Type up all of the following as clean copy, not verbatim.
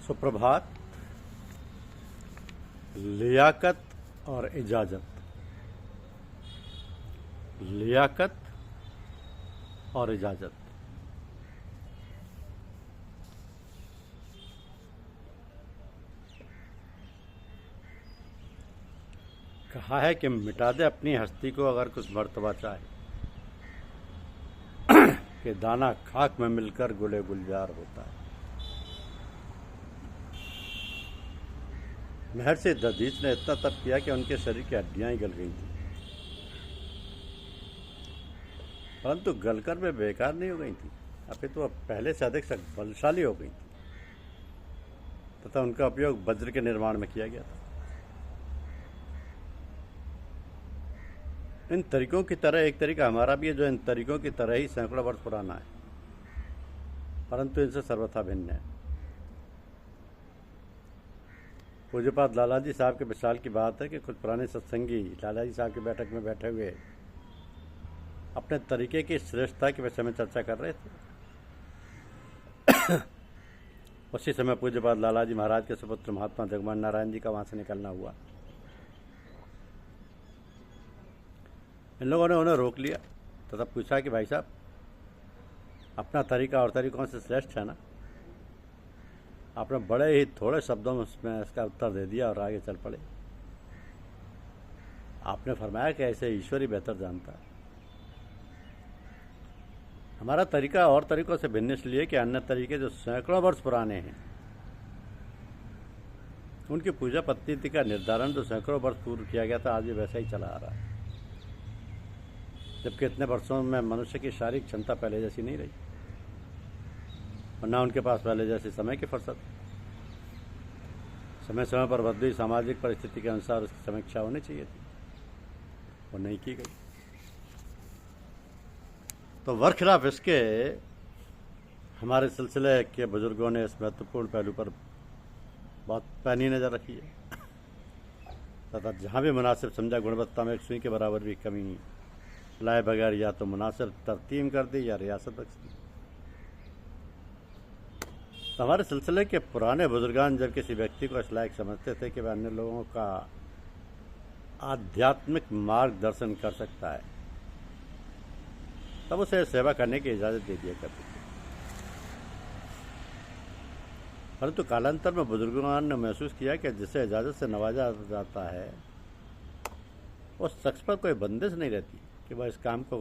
सुप्रभात। लियाकत और इजाज़त। लियाकत और इजाज़त। कहा है कि मिटा दे अपनी हस्ती को अगर कुछ मर्तबा चाहे, कि दाना खाक में मिलकर गुले गुलजार होता है। महर्षि दधीच ने इतना तप किया कि उनके शरीर की हड्डियां ही गल गई थी, परंतु गलकर वे बेकार नहीं हो गई थी, अपितु वह पहले से अधिक बलशाली हो गई थी तथा उनका उपयोग वज्र के निर्माण में किया गया था। इन तरीकों की तरह एक तरीका हमारा भी है, जो इन तरीकों की तरह ही सैकड़ों वर्ष पुराना है, परंतु इनसे सर्वथा भिन्न है। पूज्यपाद लालाजी साहब के विशाल की बात है कि कुछ पुराने सत्संगी लालाजी साहब की बैठक में बैठे हुए अपने तरीके की श्रेष्ठता के विषय में चर्चा कर रहे थे। उसी समय पूज्यपाद लालाजी महाराज के सुपुत्र महात्मा जगमोहन नारायण जी का वहां से निकलना हुआ। इन लोगों ने उन्हें रोक लिया तथा पूछा कि भाई साहब, अपना तरीका और तरीकों से श्रेष्ठ है ना? आपने बड़े ही थोड़े शब्दों में उसमें इसका उत्तर दे दिया और आगे चल पड़े। आपने फरमाया कि ऐसे ईश्वर ही बेहतर जानता है। हमारा तरीका और तरीकों से भिन्न इसलिए कि अन्य तरीके जो सैकड़ों वर्ष पुराने हैं, उनकी पूजा पद्धति का निर्धारण जो सैकड़ों वर्ष पूर्व किया गया था, आज भी वैसा ही चला आ रहा है, जबकि इतने वर्षों में मनुष्य की शारीरिक क्षमता पहले जैसी नहीं रही और ना उनके पास पहले जैसे समय की फुर्सत। समय समय पर बदली सामाजिक परिस्थिति के अनुसार उसकी समीक्षा होनी चाहिए थी, वो नहीं की गई। तो बरखिलाफ इसके हमारे सिलसिले के बुजुर्गों ने इस महत्वपूर्ण पहलू पर बहुत पैनी नज़र रखी है तथा जहाँ भी मुनासिब समझा गुणवत्ता में एक सुई के बराबर भी कमी लाए बगैर या तो मुनासिब तरतीब कर दी या रियासत बख्श दी। तो हमारे सिलसिले के पुराने बुजुर्गान जब किसी व्यक्ति को इस लायक समझते थे कि वह अन्य लोगों का आध्यात्मिक मार्गदर्शन कर सकता है, तब उसे सेवा करने की इजाज़त दे दिया करते थे। परंतु कालांतर में बुजुर्गों ने महसूस किया कि जिसे इजाज़त से नवाजा जाता है, उस शख्स पर कोई बंदिश नहीं रहती कि वह इस काम को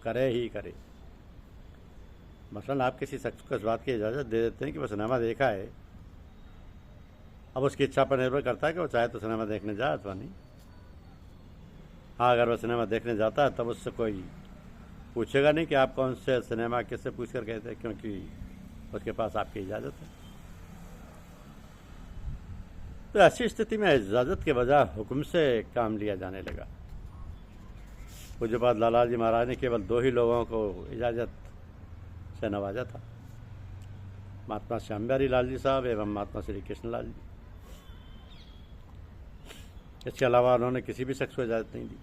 करे ही करे। मसलन आप किसी शख्स को इस बात की इजाज़त दे देते हैं कि वह सिनेमा देखा है, अब उसकी इच्छा पर निर्भर करता है कि वो चाहे तो सिनेमा देखने जाए अथवा नहीं। हाँ, अगर वह सिनेमा देखने जाता है तब उससे कोई पूछेगा नहीं कि आप कौन से सिनेमा किससे पूछ कर गए थे, क्योंकि उसके पास आपकी इजाज़त है। तो ऐसी स्थिति में इजाज़त के बजाय हुक्म से काम लिया जाने लगा। पूज्यपाद लालाजी महाराज ने केवल दो ही लोगों को इजाज़त से नवाजा था, महात्मा श्याम बिहारी लाल जी साहब एवं महात्मा श्री कृष्ण लाल जी। इसके अलावा उन्होंने किसी भी शख्स को इजाज़त नहीं दी।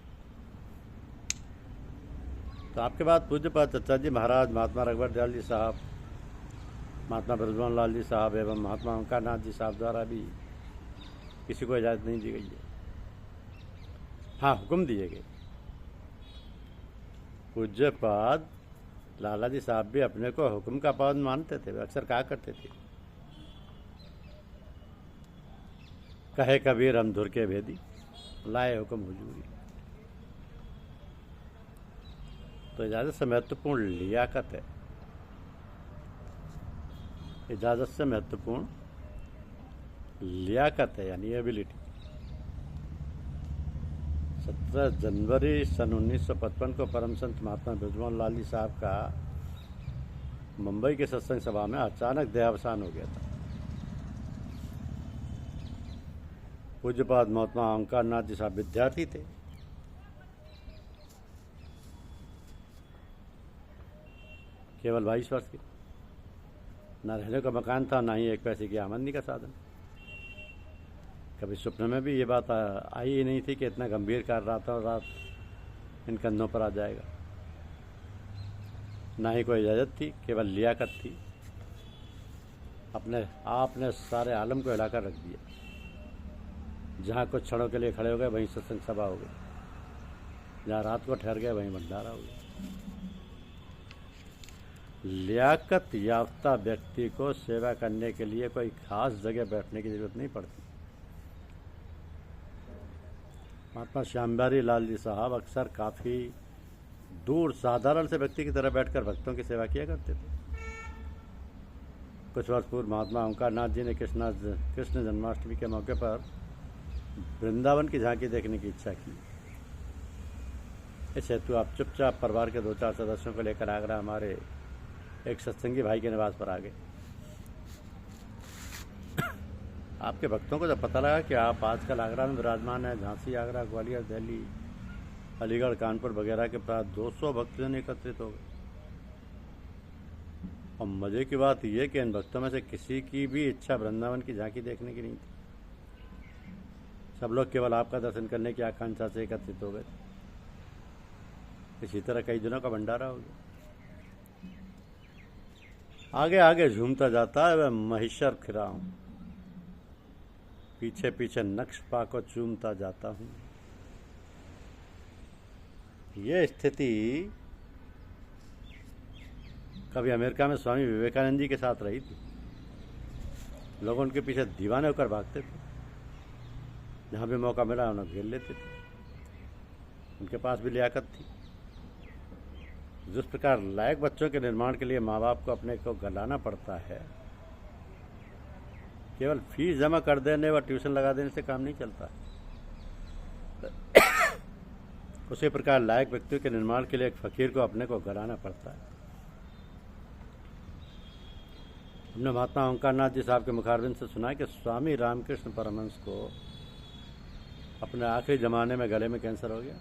तो आपके बाद पूज्यपाद चचा जी महाराज, महात्मा रघुवर दयाल जी साहब, महात्मा ब्रजमोहन लाल जी साहब एवं महात्मा ओंकार नाथ जी साहब द्वारा भी किसी को इजाज़त नहीं दी गई है। हाँ, हुक्म दिए गए। पूज्यपाद लालाजी साहब भी अपने को हुक्म का पाबंद मानते थे। वे अक्सर कहा करते थे, कहे कबीर हम धुर के भेदी, लाए हुक्म हुजूरी। तो इजाज़त से महत्वपूर्ण लियाकत है। इजाज़त से महत्वपूर्ण लियाकत है, यानी एबिलिटी। 17 जनवरी सन 1955 को परम संत महात्मा ब्रजमोहन लाल जी साहब का मुंबई के सत्संग सभा में अचानक देहावसान हो गया था। पूज्यपाद महात्मा ओंकार नाथ जी साहब विद्यार्थी थे। केवल 22 वर्ष के। न रहने का मकान था, ना ही एक पैसे की आमदनी का साधन। कभी स्वप्न में भी ये बात आई ही नहीं थी कि इतना गंभीर कार्य रातों रात इन कंधों पर आ जाएगा। ना ही कोई इजाज़त थी, केवल लियाकत थी। अपने आपने सारे आलम को हिलाकर रख दिया। जहाँ कुछ क्षणों के लिए खड़े हो गए वहीं सत्संग सभा हो गई, जहाँ रात को ठहर गए वहीं भंडारा हो गया। लियाकत याफ्ता व्यक्ति को सेवा करने के लिए कोई खास जगह बैठने की जरूरत नहीं पड़ती। महात्मा श्यामबिहारी लाल जी साहब अक्सर काफ़ी दूर साधारण से व्यक्ति की तरह बैठकर भक्तों की सेवा किया करते थे। कुछ वर्ष पूर्व महात्मा ओंकारनाथ जी ने कृष्ण जन्माष्टमी के मौके पर वृंदावन की झांकी देखने की इच्छा की। इस हेतु आप चुपचाप परिवार के 2-4 सदस्यों को लेकर आगरा हमारे एक सत्संगी भाई के निवास पर आ गए। आपके भक्तों को जब पता लगा कि आप आजकल आगरा में विराजमान हैं, झांसी, आगरा, ग्वालियर, दिल्ली, अलीगढ़, कानपुर वगैरह के प्राय 200 भक्तजन एकत्रित हो गए। और मज़े की बात यह कि इन भक्तों में से किसी की भी इच्छा वृंदावन की झांकी देखने की नहीं थी। सब लोग केवल आपका दर्शन करने की आकांक्षा से एकत्रित हो गए। इसी तरह कई दिनों का भंडारा हो गया। आगे आगे झूमता जाता है वह महिषर खिराऊं, पीछे पीछे नक्श पा को चूमता जाता हूँ। यह स्थिति कभी अमेरिका में स्वामी विवेकानंद जी के साथ रही थी। लोग उनके पीछे दीवाने होकर भागते थे, जहाँ भी मौका मिला उन्हें घेर लेते थे। उनके पास भी लियाकत थी। जिस प्रकार लायक बच्चों के निर्माण के लिए माँ बाप को अपने को गलाना पड़ता है, केवल फीस जमा कर देने व ट्यूशन लगा देने से काम नहीं चलता। उसी प्रकार लायक व्यक्तियों के निर्माण के लिए एक फकीर को अपने को गलाना पड़ता है। हमने महात्मा ओंकारनाथ जी साहब के मुखारबिंद से सुना है कि स्वामी रामकृष्ण परमहंस को अपने आखिरी ज़माने में गले में कैंसर हो गया।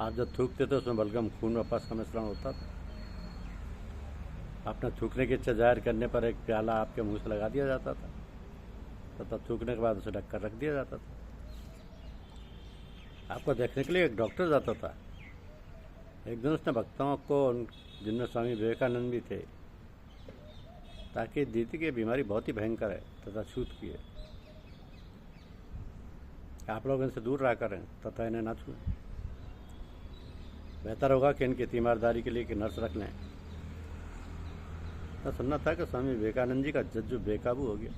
आप जब थूकते थे उसमें बलगम खून व पस का मिश्रण होता था। आपने थूकने की इच्छा जाहिर करने पर एक प्याला आपके मुंह से लगा दिया जाता था तथा थूकने के बाद उसे ढककर रख दिया जाता था। आपको देखने के लिए एक डॉक्टर जाता था। एक दिन उसने भक्तों को, जिनमें स्वामी विवेकानंद भी थे, ताकि दी थी कि बीमारी बहुत ही भयंकर है तथा छूत की है। आप लोग इनसे दूर रहा करें तथा इन्हें ना छूएं। बेहतर होगा कि इनकी तीमारदारी के लिए कि नर्स रख लें। तो सुनना था कि स्वामी विवेकानंद जी का जज्बा बेकाबू हो गया।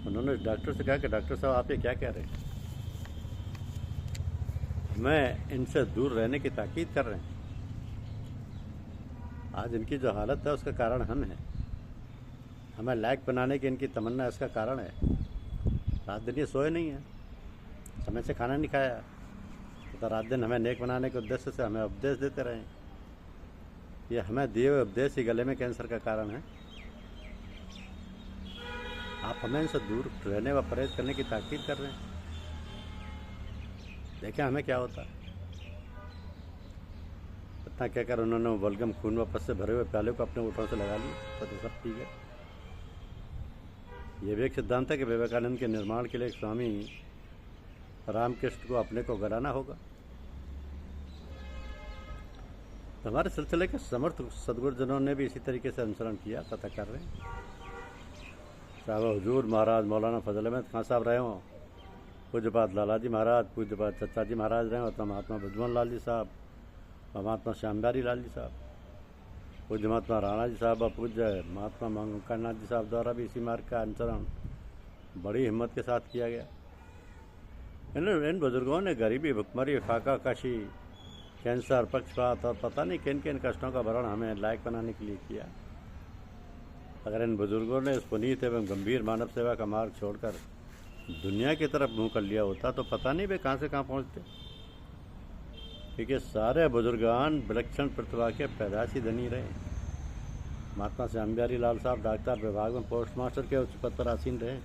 उन्होंने डॉक्टर से कहा कि डॉक्टर साहब आप ये क्या कह रहे हैं? मैं इनसे दूर रहने की ताकीद कर रहे हैं। आज इनकी जो हालत है उसका कारण हम हैं। हमें लायक बनाने की इनकी तमन्ना इसका कारण है। रात दिन ये सोए नहीं हैं, समय से खाना नहीं खाया, तो रात दिन हमें नेक बनाने के उद्देश्य से हमें उपदेश देते रहे। ये हमें दिए हुए उपदेश ही गले में कैंसर का कारण है। आप हमें इनसे दूर रहने व परहेज करने की ताकीद कर रहे हैं। देखें हमें क्या होता है। इतना कहकर उन्होंने बलगम खून व पस से भरे हुए प्याले को अपने ऊँटों से लगा लिया। तो सब ठीक है। ये भी एक सिद्धांत है कि विवेकानंद के निर्माण के लिए स्वामी रामकृष्ण को अपने को गलाना होगा। तो हमारे सिलसिले के समर्थ सदगुरुजनों ने भी इसी तरीके से अनुसरण किया तथा कर रहे हैं। साहब हुजूर महाराज मौलाना फजल अहमद खान साहब रहे हों, पूज्यपात लाला जी महाराज, पूज्यपात चचा जी महाराज रहे हों, तथा महात्मा बुद्धमोहन लाल जी साहब, महात्मा श्यामबिहारी लाल जी साहब, पूज्य महात्मा राणा जी साहब और पूज्य महात्मा ओंकारनाथ जी साहब द्वारा भी इसी मार्ग का अनुसरण बड़ी हिम्मत के साथ किया गया। इन बुजुर्गों ने गरीबी, भुखमरी, फाका कशी, कैंसर, पक्षपात और पता नहीं किन किन कष्टों का भरण हमें लायक बनाने के लिए किया। अगर इन बुजुर्गों ने इस पुनीत एवं गंभीर मानव सेवा का मार्ग छोड़कर दुनिया की तरफ मुंह कर लिया होता तो पता नहीं वे कहाँ से कहाँ पहुँचते। क्योंकि सारे बुजुर्गान विलक्षण प्रतिभा के पैदाशी धनी रहे। महात्मा श्यामबिहारी लाल साहब डॉक्टर विभाग में पोस्टमास्टर के उच्च पद पर आसीन रहे।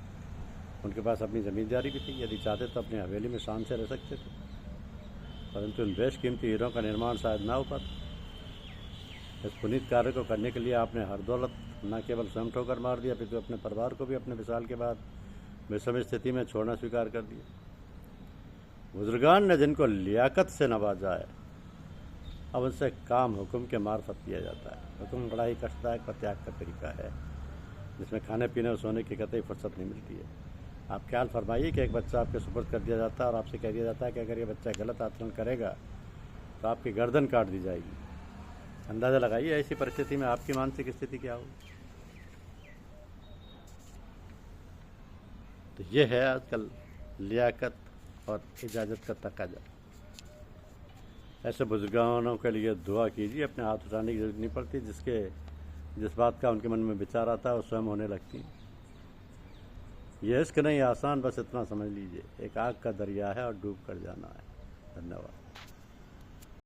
उनके पास अपनी ज़मींदारी भी थी। यदि चाहते तो अपनी हवेली में शान से रह सकते थे, परंतु इन बेशकीमती हीरों का निर्माण शायद ना हो पाता। इस पुनीत कार्य को करने के लिए आपने हर दौलत न केवल स्वयं ठोकर मार दिया, फिर अपने परिवार को भी अपने विशाल के बाद विषम स्थिति में छोड़ना स्वीकार कर दिया। बुजुर्गान ने जिनको लियाकत से नवाजा है अब उससे काम हुक्म के मार्फत किया जाता है। हुक्म बड़ा ही कष्टदायक और त्याग का तरीका है, जिसमें खाने पीने और सोने की कतई फुर्सत नहीं मिलती है। आप ख्याल फरमाइए कि एक बच्चा आपके सुपुर्द कर दिया जाता है और आपसे कह दिया जाता है कि अगर ये बच्चा गलत आचरण करेगा तो आपकी गर्दन काट दी जाएगी। अंदाज़ा लगाइए ऐसी परिस्थिति में आपकी मानसिक स्थिति क्या होगी। तो ये है आजकल लियाकत और इजाज़त का तकाजा। ऐसे बुजुर्गों के लिए दुआ कीजिए, अपने हाथ उठाने की जरूरत नहीं पड़ती। जिस बात का उनके मन में विचार आता है वो स्वयं होने लगती है। ये इश्क नहीं आसान, बस इतना समझ लीजिए, एक आग का दरिया है और डूब कर जाना है। धन्यवाद।